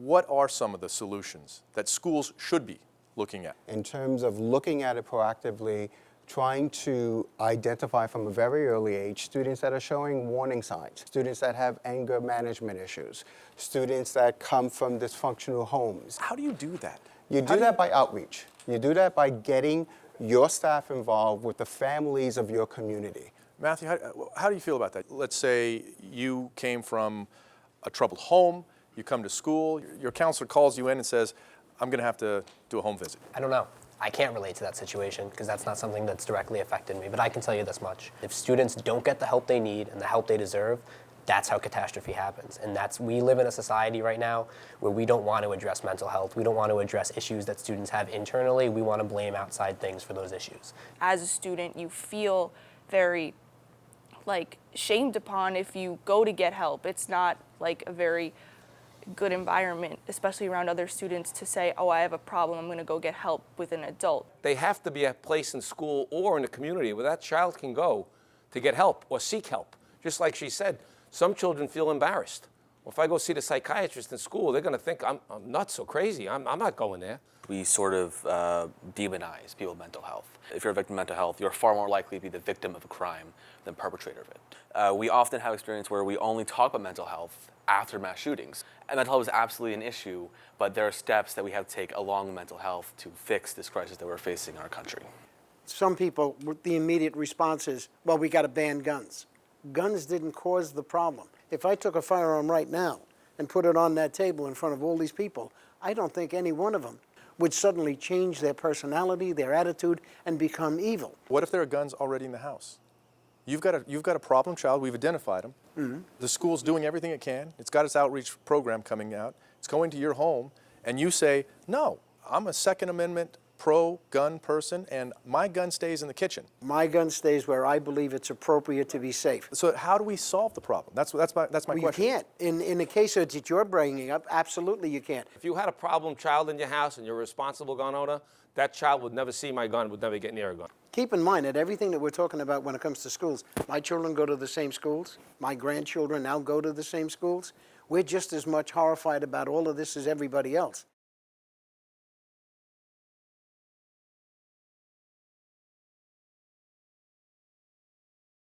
What are some of the solutions that schools should be looking at? In terms of looking at it proactively, trying to identify from a very early age students that are showing warning signs, students that have anger management issues, students that come from dysfunctional homes. How do you do that? You do that by outreach. You do that by getting your staff involved with the families of your community. Matthew, how do you feel about that? Let's say you came from a troubled home, you come to school, your counselor calls you in and says, I'm going to have to do a home visit. I don't know. I can't relate to that situation because that's not something that's directly affected me, but I can tell you this much. If students don't get the help they need and the help they deserve, that's how catastrophe happens. And we live in a society right now where we don't want to address mental health. We don't want to address issues that students have internally. We want to blame outside things for those issues. As a student, you feel very shamed upon if you go to get help. It's not like a very good environment, especially around other students, to say, oh, I have a problem, I'm going to go get help with an adult. They have to be a place in school or in the community where that child can go to get help or seek help. Just like she said, some children feel embarrassed. Well, if I go see the psychiatrist in school, they're going to think I'm nuts or crazy. I'm not going there. We sort of demonize people's mental health. If you're a victim of mental health, you're far more likely to be the victim of a crime than perpetrator of it. We often have experience where we only talk about mental health after mass shootings. And mental health is absolutely an issue, but there are steps that we have to take along with mental health to fix this crisis that we're facing in our country. Some people, the immediate response is, well, we got to ban guns. Guns didn't cause the problem. If I took a firearm right now and put it on that table in front of all these people, I don't think any one of them would suddenly change their personality, their attitude, and become evil. What if there are guns already in the house? You've got a problem child, we've identified them. Mm-hmm. The school's doing everything it can. It's got its outreach program coming out. It's going to your home, and you say, no, I'm a Second Amendment pro-gun person, and my gun stays in the kitchen. My gun stays where I believe it's appropriate to be safe. So how do we solve the problem? That's my question. You can't. In the case that you're bringing up, absolutely you can't. If you had a problem child in your house and you're a responsible gun owner, that child would never see my gun, would never get near a gun. Keep in mind that everything that we're talking about when it comes to schools, my children go to the same schools, my grandchildren now go to the same schools. We're just as much horrified about all of this as everybody else.